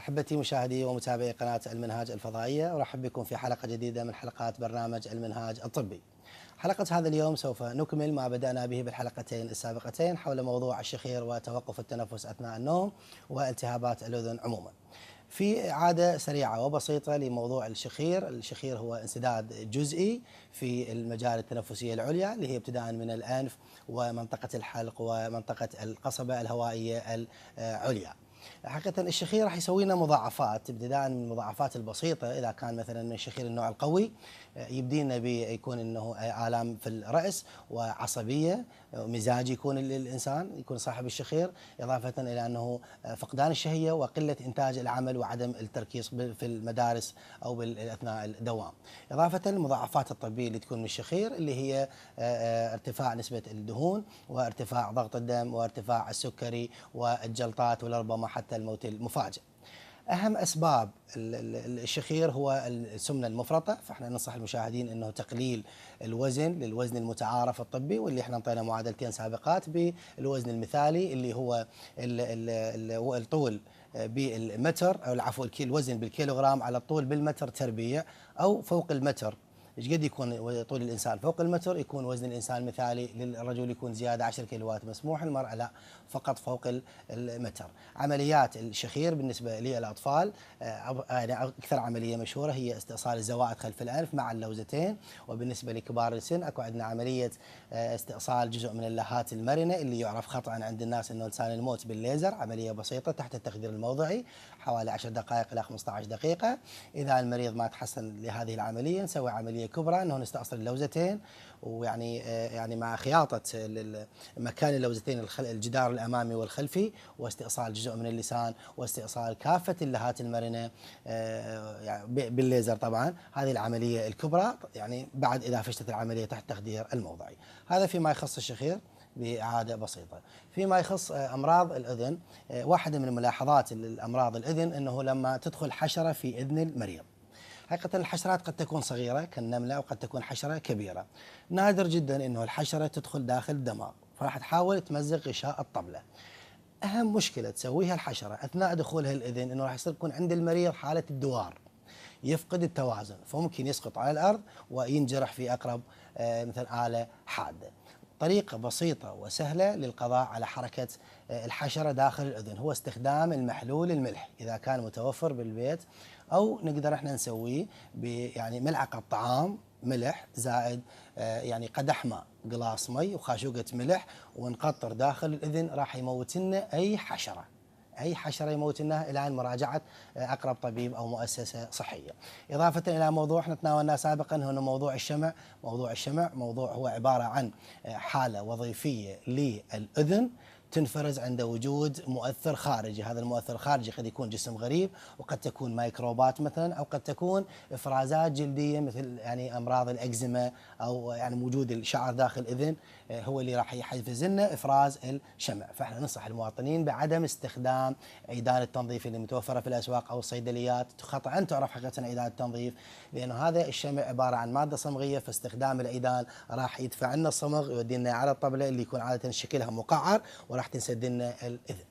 أحبتي مشاهدي ومتابعي قناة المنهاج الفضائية، أرحب بكم في حلقة جديدة من حلقات برنامج المنهاج الطبي. حلقة هذا اليوم سوف نكمل ما بدأنا به بالحلقتين السابقتين حول موضوع الشخير وتوقف التنفس أثناء النوم والتهابات الأذن عموما. في إعادة سريعة وبسيطة لموضوع الشخير. الشخير هو انسداد جزئي في المجال التنفسية العليا اللي هي ابتداء من الأنف ومنطقة الحلق ومنطقة القصبة الهوائية العليا. حقيقة الشخير راح يسوي لنا مضاعفات، ابتداء من المضاعفات البسيطة إذا كان مثلا من الشخير النوع القوي يبدينا بيكون انه آلام في الرأس وعصبية، مزاج يكون الإنسان يكون صاحب الشخير، إضافة إلى أنه فقدان الشهية وقلة إنتاج العمل وعدم التركيز في المدارس أو أثناء الدوام. إضافة للمضاعفات الطبية اللي تكون من الشخير اللي هي ارتفاع نسبة الدهون وارتفاع ضغط الدم وارتفاع السكري والجلطات ولربما حتى الموت المفاجئ. أهم أسباب الشخير هو السمنة المفرطة، فإحنا ننصح المشاهدين أنه تقليل الوزن للوزن المتعارف الطبي، واللي إحنا انطينا معادلتين سابقات بالوزن المثالي اللي هو الطول بالمتر، أو العفو الوزن بالكيلوغرام على الطول بالمتر تربيع، أو فوق المتر. ايش قد يكون طول الانسان فوق المتر يكون وزن الانسان مثالي، للرجل يكون زياده 10 كيلوات مسموح، المراه لا، فقط فوق المتر. عمليات الشخير بالنسبه للاطفال يعني اكثر عمليه مشهوره هي استئصال الزوائد خلف الانف مع اللوزتين، وبالنسبه لكبار السن اكو عندنا عمليه استئصال جزء من اللهات المرنه اللي يعرف خطا عند الناس انه لسان الموت بالليزر، عمليه بسيطه تحت التخدير الموضعي حوالي 10 دقائق الى 15 دقيقه. اذا المريض ما تحسن لهذه العمليه نسوي عمليه كبرى انه نستأصل اللوزتين، ويعني يعني مع خياطه مكان اللوزتين الجدار الامامي والخلفي، واستئصال جزء من اللسان، واستئصال كافه اللهات المرنه يعني بالليزر. طبعا هذه العمليه الكبرى يعني بعد اذا فشلت العمليه تحت التخدير الموضعي. هذا فيما يخص الشخير بإعادة بسيطة. فيما يخص أمراض الأذن، واحدة من ملاحظات الأمراض الأذن أنه لما تدخل حشرة في أذن المريض، حقيقة الحشرات قد تكون صغيرة كالنملة وقد تكون حشرة كبيرة، نادر جدا أنه الحشرة تدخل داخل الدماغ فراح تحاول تمزق غشاء الطبلة. أهم مشكلة تسويها الحشرة أثناء دخولها الأذن أنه راح يصير يكون عند المريض حالة الدوار، يفقد التوازن، فممكن يسقط على الأرض وينجرح في أقرب مثل آلة حادة. طريقة بسيطة وسهلة للقضاء على حركة الحشرة داخل الأذن هو استخدام المحلول الملح إذا كان متوفر بالبيت، أو نقدر احنا نسويه يعني ملعقة طعام ملح زائد يعني قدح ماء، قلاص مي وخاشوقة ملح، ونقطر داخل الأذن، راح يموت لنا أي حشرة، أي حشرة يموت لنا إلى أن مراجعة أقرب طبيب أو مؤسسة صحية. إضافة إلى موضوع احنا تناولناه سابقا هو موضوع الشمع. موضوع الشمع موضوع هو عبارة عن حالة وظيفية للأذن تنفرز عند وجود مؤثر خارجي. هذا المؤثر الخارجي قد يكون جسم غريب، وقد تكون ميكروبات مثلا، او قد تكون افرازات جلديه مثل يعني امراض الاكزيما، او يعني وجود الشعر داخل الاذن هو اللي راح يحفز لنا افراز الشمع. فاحنا ننصح المواطنين بعدم استخدام عيدان التنظيف اللي متوفره في الاسواق او الصيدليات. خطا تعرف حقيقه عيدان التنظيف، لانه هذا الشمع عباره عن ماده صمغيه، فاستخدام العيدان راح يدفع لنا الصمغ يودينا على الطبله اللي يكون عاده شكلها مقعر وراح تنسد لنا الاذن.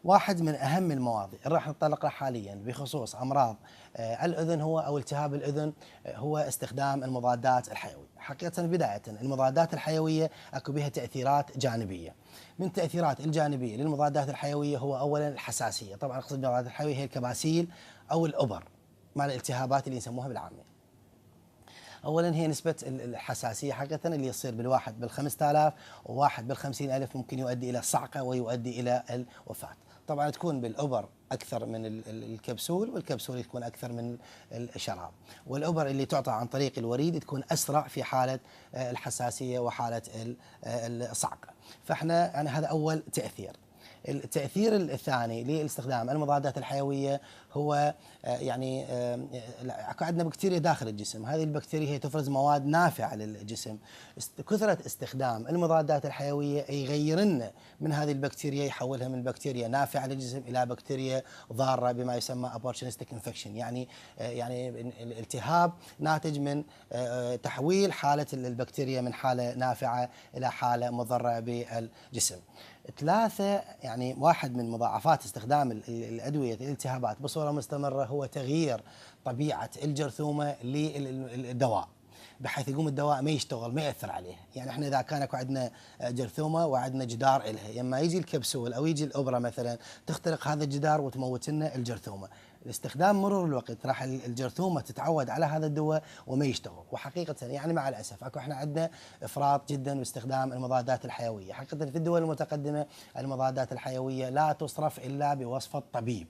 واحد من اهم المواضيع اللي راح نتطرق لها حاليا بخصوص امراض الاذن هو او التهاب الاذن هو استخدام المضادات الحيويه. حقيقه بدايه المضادات الحيويه اكو بها تاثيرات جانبيه. من التاثيرات الجانبيه للمضادات الحيويه هو اولا الحساسيه. طبعا اقصد المضادات الحيويه هي الكباسيل او الابر مال الالتهابات اللي يسموها بالعاميه. اولا هي نسبه الحساسيه حقيقه اللي يصير بالواحد بال5000 وواحد بال50000 ممكن يؤدي الى الصعقه ويؤدي الى الوفاه. طبعا تكون بالابر اكثر من الكبسول، والكبسول تكون اكثر من الشراب، والابر اللي تعطى عن طريق الوريد تكون اسرع في حاله الحساسيه وحاله الصعقه. فاحنا يعني هذا اول تاثير. التأثير الثاني لاستخدام المضادات الحيوية هو يعني عندنا بكتيريا داخل الجسم. هذه البكتيريا هي تفرز مواد نافعة للجسم. كثرة استخدام المضادات الحيوية يغير لنا من هذه البكتيريا، يحولها من بكتيريا نافعة للجسم إلى بكتيريا ضارة بما يسمى opportunistic infection، يعني الالتهاب ناتج من تحويل حالة البكتيريا من حالة نافعة إلى حالة مضرة بالجسم. ثلاثة، يعني واحد من مضاعفات استخدام الأدوية الالتهابات بصورة مستمرة هو تغيير طبيعة الجرثومة للدواء، بحيث يقوم الدواء ما يشتغل، ما يأثر عليه. يعني احنا إذا كان عندنا جرثومة وعندنا جدار إلها، لما يجي الكبسول أو يجي الإبرة مثلا تخترق هذا الجدار وتموت لنا الجرثومة. الاستخدام مرور الوقت راح الجرثومة تتعود على هذا الدواء وما يشتغل. وحقيقة يعني مع الأسف احنا عندنا إفراط جدا باستخدام المضادات الحيوية. حقيقة في الدول المتقدمة المضادات الحيوية لا تصرف إلا بوصفة طبيب،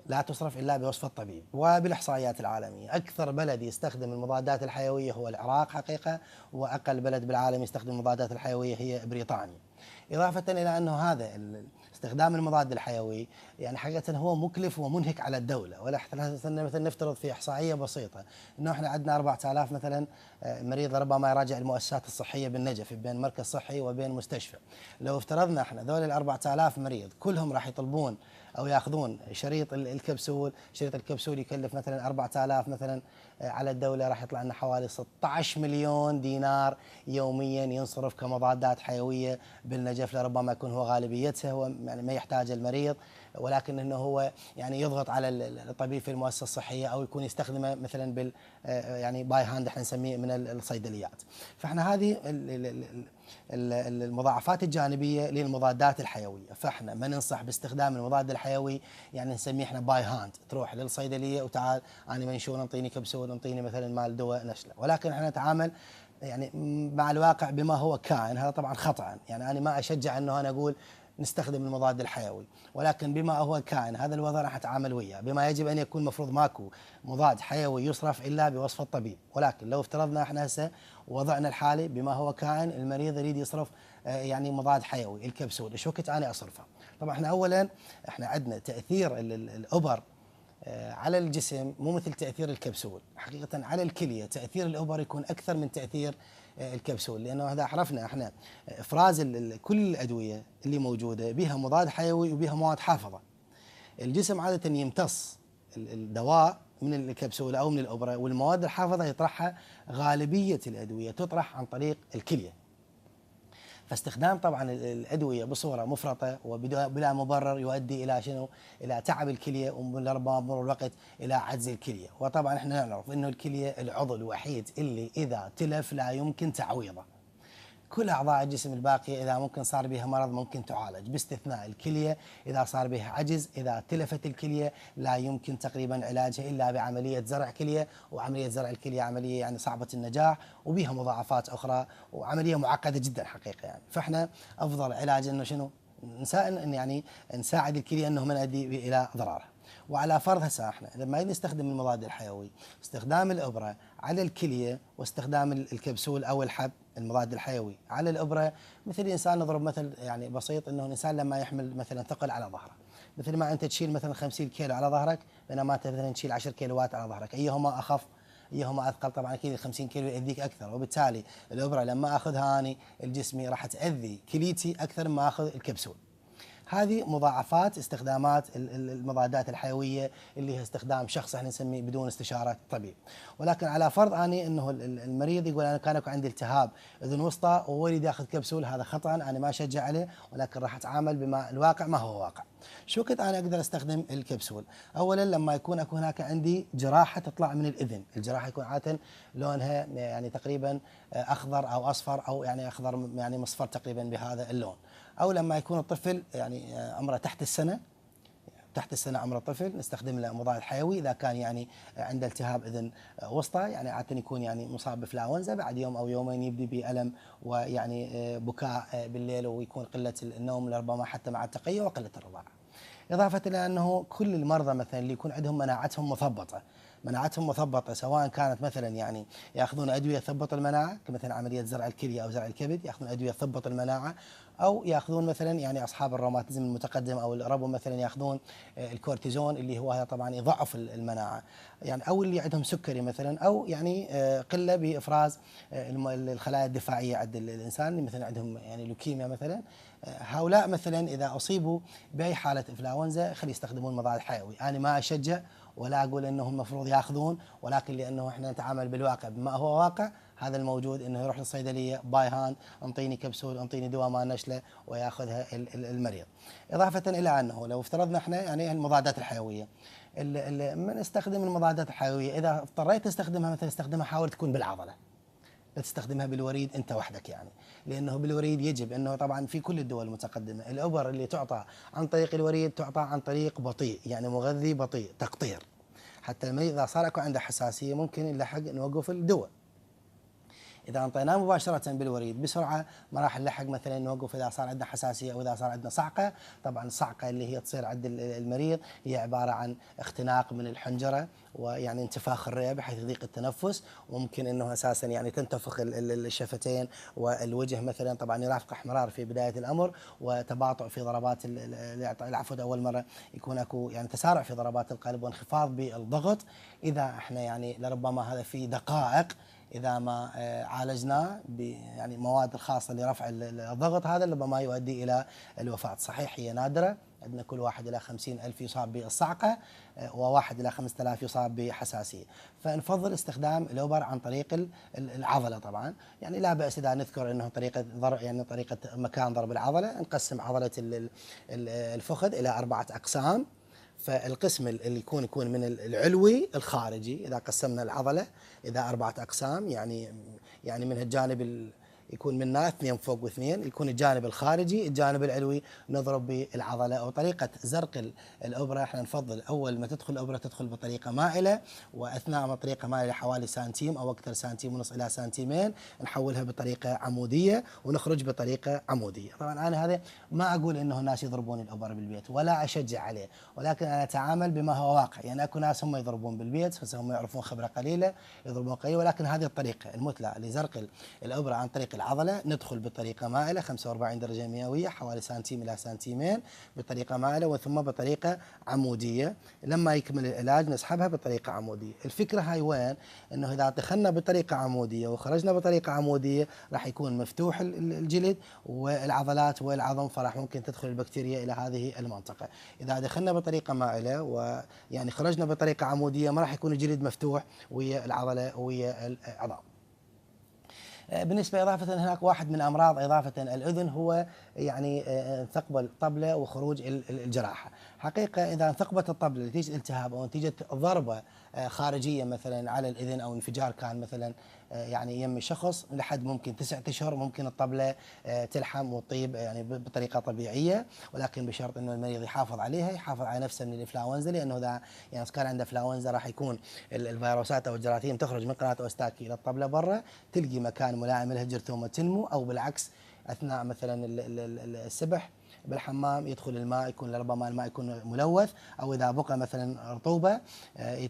لا تصرف إلا بوصفة طبيب. وبالإحصائيات العالمية أكثر بلد يستخدم المضادات الحيوية هو العراق حقيقة، وأقل بلد بالعالم يستخدم المضادات الحيوية هي بريطانيا. إضافة إلى أنه هذا استخدام المضاد الحيوي يعني حقيقة هو مكلف ومنهك على الدولة. ولا مثلا نفترض في إحصائية بسيطة أنه إحنا عندنا 4000 مثلا مريض ربما يراجع المؤسسات الصحية بالنجف بين مركز صحي وبين مستشفى. لو افترضنا إحنا ذول ال 4000 مريض كلهم راح يطلبون أو يأخذون شريط الكبسول، شريط الكبسول يكلف مثلا 4000 مثلا على الدولة، راح يطلع لنا حوالي 16 مليون دينار يوميا ينصرف كمضادات حيوية بالنجف. لربما يكون هو غالبيتها هو يعني ما يحتاج المريض، ولكن انه هو يعني يضغط على الطبيب في المؤسسه الصحيه، او يكون يستخدمه مثلا بال يعني باي هاند احنا نسميه من الصيدليات. فاحنا هذه المضاعفات الجانبيه للمضادات الحيويه، فاحنا ما ننصح باستخدام المضاد الحيوي يعني نسميه احنا باي هاند، تروح للصيدليه وتعال انا منشور انطيني كبسول انطيني مثلا مال دواء نشله. ولكن احنا نتعامل يعني مع الواقع بما هو كائن. هذا طبعا خطأ، يعني انا ما اشجع انه انا اقول نستخدم المضاد الحيوي، ولكن بما هو كائن هذا الوضع راح اتعامل وياه بما يجب ان يكون. مفروض ماكو مضاد حيوي يصرف الا بوصفه الطبيب. ولكن لو افترضنا احنا هسه وضعنا الحالي بما هو كائن، المريض يريد يصرف يعني مضاد حيوي الكبسول، ايش وقت انا اصرفه؟ طبعا احنا اولا احنا عندنا تاثير الابر على الجسم مو مثل تأثير الكبسول. حقيقة على الكلية تأثير الإبر يكون أكثر من تأثير الكبسول، لأنه هذا عرفنا احنا إفراز كل الأدوية اللي موجودة بها مضاد حيوي وبها مواد حافظة. الجسم عادة يمتص الدواء من الكبسولة أو من الإبرة، والمواد الحافظة يطرحها غالبية الأدوية تطرح عن طريق الكلية. فاستخدام طبعا الادويه بصوره مفرطه وبلا مبرر يؤدي الى شنو؟ الى تعب الكليه، وربما بمرور الوقت الى عجز الكليه. وطبعا احنا نعرف انه الكليه العضو الوحيد اللي اذا تلف لا يمكن تعويضه. كل أعضاء الجسم الباقية إذا ممكن صار بها مرض ممكن تعالج، باستثناء الكلية. إذا صار بها عجز، إذا تلفت الكلية لا يمكن تقريبا علاجها إلا بعملية زرع كلية. وعملية زرع الكلية عملية يعني صعبة النجاح وبها مضاعفات أخرى، وعملية معقدة جدا حقيقة يعني. فإحنا أفضل علاج إنه شنو؟ يعني نساعد الكلية أنه ما نؤدي إلى ضررها. وعلى فرض هسه احنا لما نستخدم المضاد الحيوي، استخدام الابره على الكليه واستخدام الكبسول او الحب المضاد الحيوي على الابره، مثل انسان نضرب مثل يعني بسيط، انه الانسان لما يحمل مثلا ثقل على ظهره، مثل ما انت تشيل مثلا 50 كيلو على ظهرك بينما انت مثلا تشيل 10 كيلوات على ظهرك، ايهما اخف؟ ايهما اثقل؟ طبعا اكيد ال 50 كيلو ياذيك اكثر. وبالتالي الابره لما اخذها اني الجسمي راح تاذي كليتي اكثر مما اخذ الكبسول. هذه مضاعفات استخدامات المضادات الحيويه اللي هي استخدام شخص احنا نسميه بدون استشاره طبيب. ولكن على فرض اني انه المريض يقول انا كان عندي التهاب اذن وسطى واريد ياخذ كبسول، هذا خطا، انا ما اشجع عليه، ولكن راح اتعامل بما الواقع ما هو واقع. شو كنت انا اقدر استخدم الكبسول؟ اولا لما يكون هناك عندي جراحه تطلع من الاذن، الجراحه يكون عاده لونها يعني تقريبا اخضر او اصفر، او يعني اخضر يعني مصفر تقريبا بهذا اللون. او لما يكون الطفل يعني عمره تحت السنه، تحت السنه عمر الطفل نستخدم له مضاد حيوي. اذا كان يعني عنده التهاب اذن وسطى يعني عاده يكون يعني مصاب بانفلونزا، بعد يوم او يومين يبدي بالم ويعني بكاء بالليل، ويكون قله النوم لربما حتى مع التقيؤ وقله الرضاعه. إضافة إلى أنه كل المرضى مثلا اللي يكون عندهم مناعتهم مثبطة، مناعتهم مثبطة سواء كانت مثلا يعني يأخذون أدوية تثبط المناعة كمثلا عملية زرع الكلية أو زرع الكبد، يأخذون أدوية تثبط المناعة، أو يأخذون مثلا يعني أصحاب الروماتيزم المتقدم أو الربو مثلا يأخذون الكورتيزون اللي هو طبعا يضعف المناعة يعني، أو اللي عندهم سكري مثلا، أو يعني قلة بإفراز الخلايا الدفاعية عند الإنسان اللي مثلا عندهم يعني لوكيميا مثلا. هؤلاء مثلا إذا أصيبوا بأي حالة إنفلونزا خلي يستخدمون مضاد حيوي. أنا ما أشجع ولا أقول أنهم المفروض يأخذون، ولكن لأنه إحنا نتعامل بالواقع بما هو واقع، هذا الموجود انه يروح للصيدليه باي هاند، انطيني كبسول، انطيني دواء مال نشله، وياخذها المريض. اضافه الى انه لو افترضنا احنا يعني المضادات الحيويه، من نستخدم المضادات الحيويه اذا اضطريت تستخدمها مثلا استخدمها حاول تكون بالعضله، لا تستخدمها بالوريد انت وحدك يعني، لانه بالوريد يجب انه طبعا في كل الدول المتقدمه الابر اللي تعطى عن طريق الوريد تعطى عن طريق بطيء، يعني مغذي بطيء تقطير، حتى المريض اذا صار عنده حساسيه ممكن نلحق نوقف الدواء. اذا انطيناه مباشره بالوريد بسرعه ما راح نلحق مثلا نوقف اذا صار عندنا حساسيه او اذا صار عندنا صعقه. طبعا الصعقه اللي هي تصير عند المريض هي عباره عن اختناق من الحنجره ويعني انتفاخ الرئه بحيث يضيق التنفس، وممكن انه اساسا يعني تنتفخ الشفتين والوجه مثلا، طبعا يرافق احمرار في بدايه الامر وتباطؤ في ضربات العفو اول مره يكون اكو يعني تسارع في ضربات القلب وانخفاض بالضغط. اذا احنا يعني لربما هذا في دقائق إذا ما عالجناه يعني مواد الخاصة لرفع الضغط هذا ربما يؤدي إلى الوفاة. صحيح هي نادرة، عندنا كل 1 إلى 50,000 يصاب بالصعقة و1 إلى 5,000 يصاب بحساسية، فنفضل استخدام الأوبر عن طريق العضلة. طبعا يعني لا بأس إذا نذكر أنه طريقة ضرب يعني طريقة مكان ضرب العضلة، نقسم عضلة الفخذ إلى 4 أقسام، فالقسم اللي يكون من العلوي الخارجي إذا قسمنا العضلة إذا 4 أقسام، يعني من الجانب يكون منها 2 فوق و2، يكون الجانب الخارجي الجانب العلوي نضرب بالعضله. او طريقه زرق الابره احنا نفضل اول ما تدخل الابره تدخل بطريقه مائله، واثناء ما طريقه مائله حوالي سنتيم او اكثر، سنتيم ونص الى سنتيمين، نحولها بطريقه عموديه ونخرج بطريقه عموديه. طبعا انا هذا ما اقول انه الناس يضربون الابر بالبيت ولا اشجع عليه، ولكن انا اتعامل بما هو واقع. يعني اكو ناس هم يضربون بالبيت بس هم يعرفون خبره قليله يضربون قليل، ولكن هذه الطريقه المثلى لزرق الابره عن طريق العضله ندخل بطريقه مائله 45 درجه مئويه حوالي سنتيم الى سنتيمين بطريقه مائله، وثم بطريقه عموديه. لما يكمل العلاج نسحبها بطريقه عموديه. الفكره هاي وين؟ انه اذا دخلنا بطريقه عموديه وخرجنا بطريقه عموديه راح يكون مفتوح الجلد والعضلات والعظم، فراح ممكن تدخل البكتيريا الى هذه المنطقه. اذا دخلنا بطريقه مائله ويعني خرجنا بطريقه عموديه ما راح يكون الجلد مفتوح ويا العضله ويا العظام. بالنسبة إضافة هناك واحد من أمراض إضافة الأذن هو يعني ثقب الطبلة وخروج الجراحة. حقيقة إذا ثقبت الطبلة نتيجة التهاب أو نتيجة ضربة خارجية مثلا على الأذن أو انفجار كان مثلا يعني يم شخص لحد ممكن 9 أشهر ممكن الطبلة تلحم وتطيب يعني بطريقة طبيعية، ولكن بشرط أنه المريض يحافظ عليها، يحافظ على نفسه من الإنفلونزا، لأنه إذا يعني كان عنده إنفلونزا راح يكون الفيروسات أو الجراثيم تخرج من قناة أوستاكي إلى الطبلة برا، تلقي مكان ملائم لها جرثومة تنمو، أو بالعكس أثناء مثلا السبح بالحمام يدخل الماء يكون ربما الماء يكون ملوث، او اذا بقى مثلا رطوبه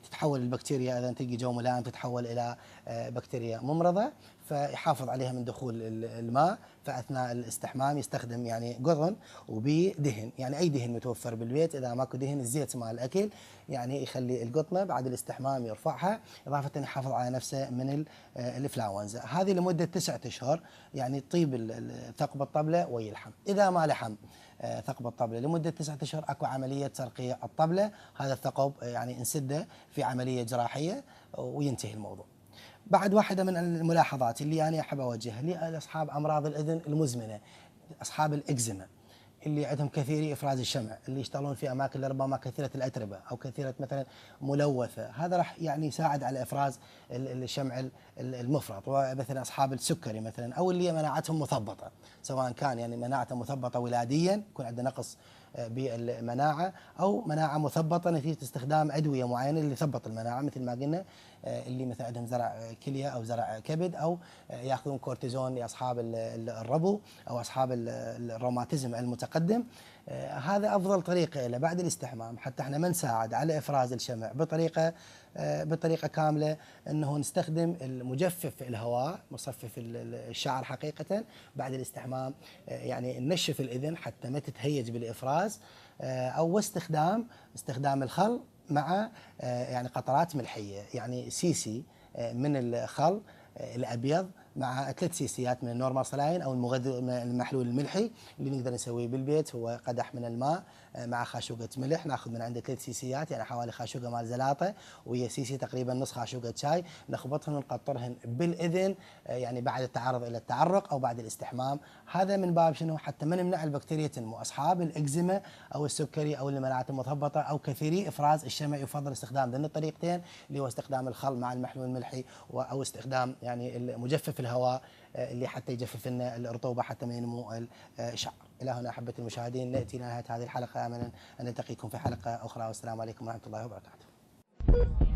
تتحول البكتيريا اذا تلقي جو ملائم تتحول الى بكتيريا ممرضه، فيحافظ عليها من دخول الماء. فاثناء الاستحمام يستخدم يعني قطن وبدهن، يعني اي دهن متوفر بالبيت، اذا ماكو دهن الزيت مال الاكل يعني يخلي القطنه بعد الاستحمام يرفعها، اضافه يحافظ على نفسه من الانفلونزا. هذه لمده 9 اشهر يعني تطيب ثقب الطبله ويلحم. اذا ما لحم ثقب الطبله لمده 9 اشهر اكو عمليه ترقيع الطبله، هذا الثقب يعني نسده في عمليه جراحيه وينتهي الموضوع. بعد واحده من الملاحظات اللي انا احب اوجهها لاصحاب امراض الاذن المزمنه، اصحاب الاكزيما اللي عندهم كثيري افراز الشمع، اللي يشتغلون في اماكن ربما كثيره الاتربه او كثيره مثلا ملوثه، هذا راح يعني يساعد على افراز الشمع المفرط. ومثلا اصحاب السكري مثلا او اللي مناعتهم مثبطه، سواء كان يعني مناعته مثبطه ولاديا يكون عنده نقص بالمناعه، او مناعه مثبطه نتيجه استخدام ادويه معينه اللي تثبط المناعه مثل ما قلنا، اللي مثلا عندهم زرع كليه او زرع كبد، او ياخذون كورتيزون لاصحاب الربو او اصحاب الروماتيزم المتقدم. هذا افضل طريقه له بعد الاستحمام حتى احنا ما نساعد على افراز الشمع بطريقه كامله، انه نستخدم المجفف الهواء مصفف الشعر حقيقه بعد الاستحمام، يعني ننشف الاذن حتى ما تتهيج بالافراز، او استخدام الخل مع يعني قطرات ملحيه، يعني سيسي من الخل الابيض مع 3 سيسيات من النورمال سلاين او المحلول الملحي اللي نقدر نسويه بالبيت. هو قدح من الماء مع خاشوقه ملح، ناخذ من عنده 3 سيسيات يعني حوالي خاشوقه مال زلاطه، وهي سيسي تقريبا نص خاشوقه شاي، نخبطهن ونقطرهن بالاذن يعني بعد التعرض الى التعرق او بعد الاستحمام. هذا من باب شنو؟ حتى ما نمنع البكتيريا تنمو. اصحاب الاكزيما او السكري او المناعه المتهبطه او كثيري افراز الشمع يفضل استخدام ذن الطريقتين، اللي هو استخدام الخل مع المحلول الملحي او استخدام يعني مجفف الهواء اللي حتى يجفف لنا الرطوبه حتى ما ينمو الشعر. الى هنا احبتي المشاهدين ناتي لنهايه هذه الحلقه، املا ان نلتقيكم في حلقه اخرى، والسلام عليكم ورحمه الله وبركاته.